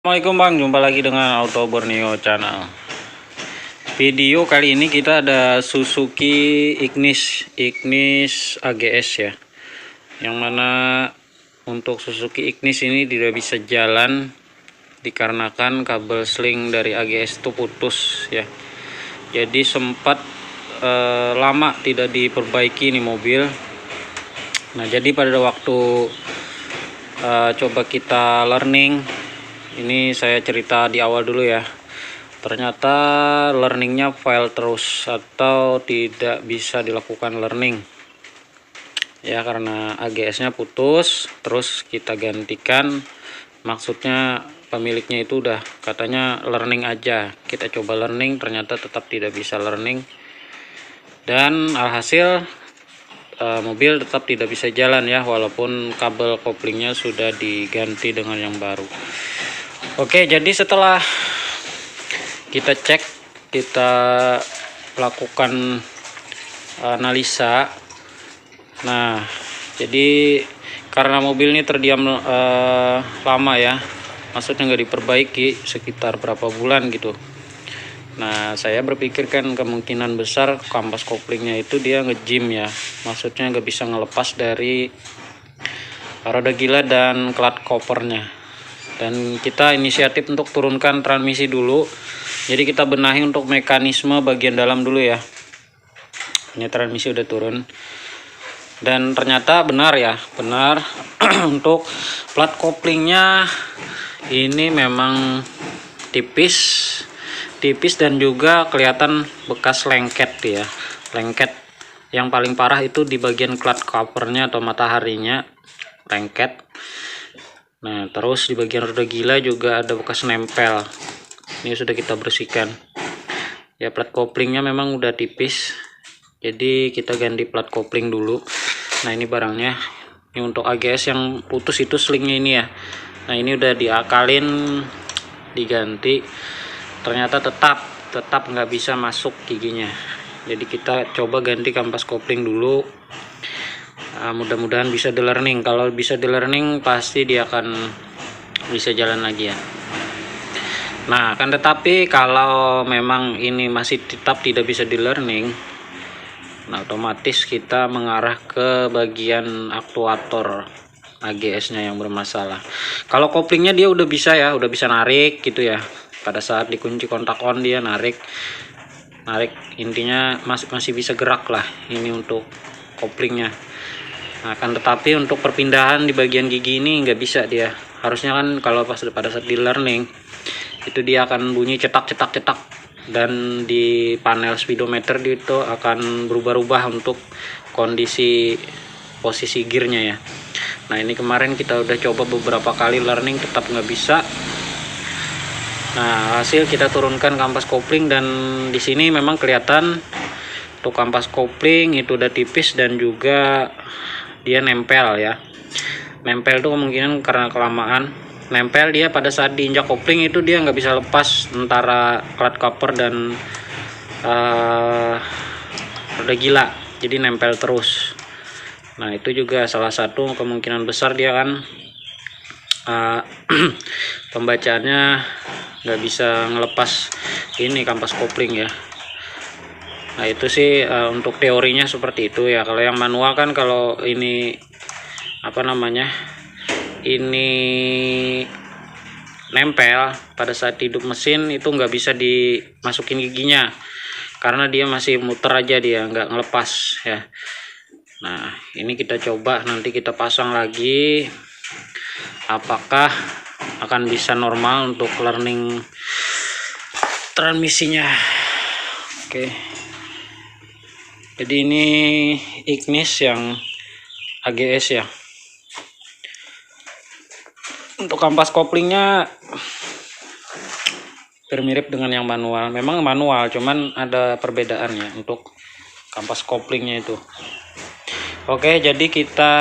Assalamualaikum Bang, jumpa lagi dengan Auto Borneo Channel. Video kali ini kita ada Suzuki Ignis AGS ya. Yang mana untuk Suzuki Ignis ini tidak bisa jalan dikarenakan kabel sling dari AGS itu putus ya. Jadi sempat lama tidak diperbaiki nih mobil. Nah, jadi pada waktu coba kita learning, ini saya cerita di awal dulu ya. Ternyata learningnya fail terus atau tidak bisa dilakukan learning ya, karena AGS-nya putus. Terus kita gantikan, maksudnya pemiliknya itu udah katanya learning aja, kita coba learning, ternyata tetap tidak bisa learning, dan alhasil mobil tetap tidak bisa jalan ya, walaupun kabel koplingnya sudah diganti dengan yang baru. Oke, jadi setelah kita cek, kita lakukan analisa. Nah, jadi karena mobil ini terdiam lama ya, maksudnya nggak diperbaiki sekitar berapa bulan gitu. Nah, saya berpikir kan kemungkinan besar kampas koplingnya itu dia ngejim ya, maksudnya nggak bisa ngelepas dari roda gila dan klat kopernya. Dan kita inisiatif untuk turunkan transmisi dulu. Jadi kita benahi untuk mekanisme bagian dalam dulu ya. Ini transmisi udah turun. Dan ternyata benar ya, benar. Untuk plat koplingnya ini memang tipis dan juga kelihatan bekas lengket ya. Lengket yang paling parah itu di bagian klat covernya atau mataharinya lengket. Nah, terus di bagian roda gila juga ada bekas nempel. Ini sudah kita bersihkan. Ya, plat koplingnya memang udah tipis. Jadi kita ganti plat kopling dulu. Nah, ini barangnya. Ini untuk AGS yang putus itu slingnya ini ya. Nah, ini udah diakalin, diganti. Ternyata tetap nggak bisa masuk giginya. Jadi kita coba ganti kampas kopling dulu. Mudah-mudahan bisa di learning. Kalau bisa di learning pasti dia akan bisa jalan lagi ya. Nah, akan tetapi kalau memang ini masih tetap tidak bisa di learning, nah otomatis kita mengarah ke bagian aktuator AGS-nya yang bermasalah. Kalau koplingnya dia udah bisa ya, udah bisa narik gitu ya. Pada saat dikunci kontak on dia narik, intinya masih bisa gerak lah ini untuk koplingnya. Nah, kan tetapi untuk perpindahan di bagian gigi ini nggak bisa dia. Harusnya kan kalau pada saat di learning itu dia akan bunyi cetak, dan di panel speedometer itu akan berubah-ubah untuk kondisi posisi gearnya ya. Nah, ini kemarin kita udah coba beberapa kali learning tetap nggak bisa. Nah, hasil kita turunkan kampas kopling dan di sini memang kelihatan untuk kampas kopling itu udah tipis dan juga dia nempel ya. Nempel tuh kemungkinan karena kelamaan nempel, dia pada saat diinjak kopling itu dia nggak bisa lepas antara klat cover dan roda gila, jadi nempel terus. Nah, itu juga salah satu kemungkinan besar dia kan pembacaannya nggak bisa ngelepas ini kampas kopling ya. Nah, itu sih untuk teorinya seperti itu ya. Kalau yang manual kan, kalau ini apa namanya, ini nempel pada saat hidup mesin itu nggak bisa dimasukin giginya karena dia masih muter aja, dia nggak ngelepas ya. Nah, ini kita coba nanti kita pasang lagi, apakah akan bisa normal untuk learning transmisinya. Oke. Jadi ini Ignis yang AGS ya. Untuk kampas koplingnya mirip dengan yang manual. Memang manual, cuman ada perbedaannya untuk kampas koplingnya itu. Oke, jadi kita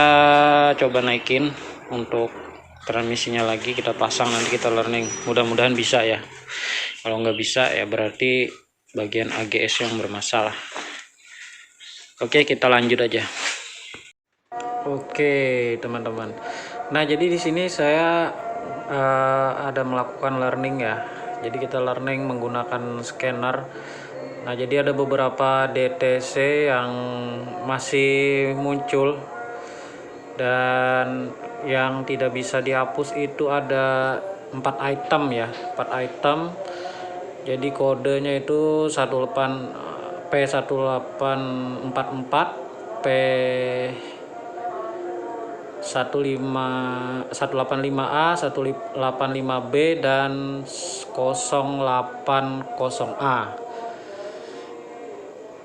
coba naikin untuk transmisinya lagi, kita pasang, nanti kita learning. Mudah-mudahan bisa ya. Kalau nggak bisa ya berarti bagian AGS yang bermasalah. Oke, kita lanjut aja. Oke, teman-teman. Nah, jadi di sini saya ada melakukan learning ya. Jadi kita learning menggunakan scanner. Nah, jadi ada beberapa DTC yang masih muncul dan yang tidak bisa dihapus itu ada 4 item ya, 4 item. Jadi kodenya itu 18 P1844 P 185A, 185B dan 080A.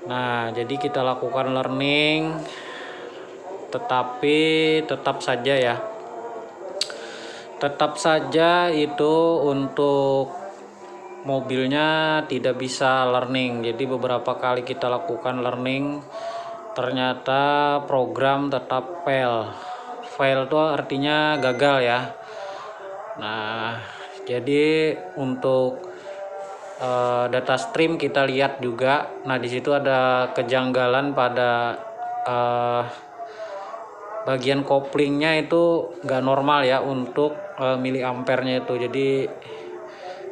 Nah, jadi kita lakukan learning, tetapi tetap saja itu untuk mobilnya tidak bisa learning. Jadi beberapa kali kita lakukan learning, ternyata program tetap fail. Fail itu artinya gagal ya. Nah, jadi untuk data stream kita lihat juga. Nah, di situ ada kejanggalan pada bagian koplingnya itu nggak normal ya untuk miliampernya itu. Jadi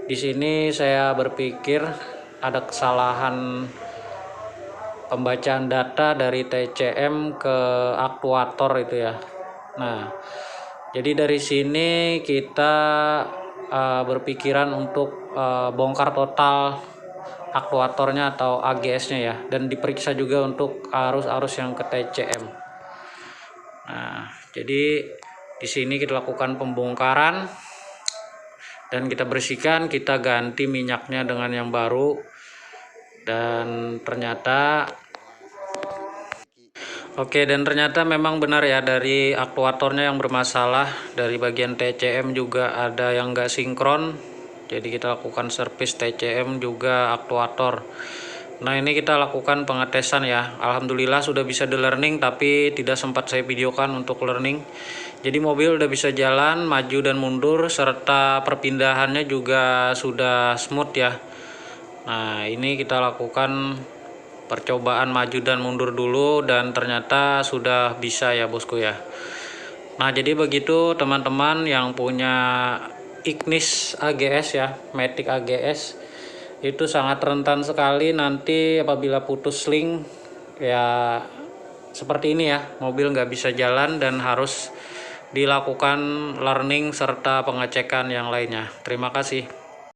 di sini saya berpikir ada kesalahan pembacaan data dari TCM ke aktuator itu ya. Nah, jadi dari sini kita berpikiran untuk bongkar total aktuatornya atau AGS-nya ya, dan diperiksa juga untuk arus-arus yang ke TCM. Nah, jadi di sini kita lakukan pembongkaran dan kita bersihkan, kita ganti minyaknya dengan yang baru, dan ternyata memang benar ya, dari aktuatornya yang bermasalah, dari bagian TCM juga ada yang nggak sinkron. Jadi kita lakukan servis TCM juga aktuator. Nah, ini kita lakukan pengetesan ya. Alhamdulillah sudah bisa di learning, tapi tidak sempat saya videokan untuk learning. Jadi mobil udah bisa jalan, maju dan mundur, serta perpindahannya juga sudah smooth ya. Nah, ini kita lakukan percobaan maju dan mundur dulu, dan ternyata sudah bisa ya bosku ya. Nah, jadi begitu teman-teman yang punya Ignis AGS ya, Matic AGS, itu sangat rentan sekali nanti apabila putus link ya, seperti ini ya, mobil nggak bisa jalan dan harus dilakukan learning serta pengecekan yang lainnya. Terima kasih.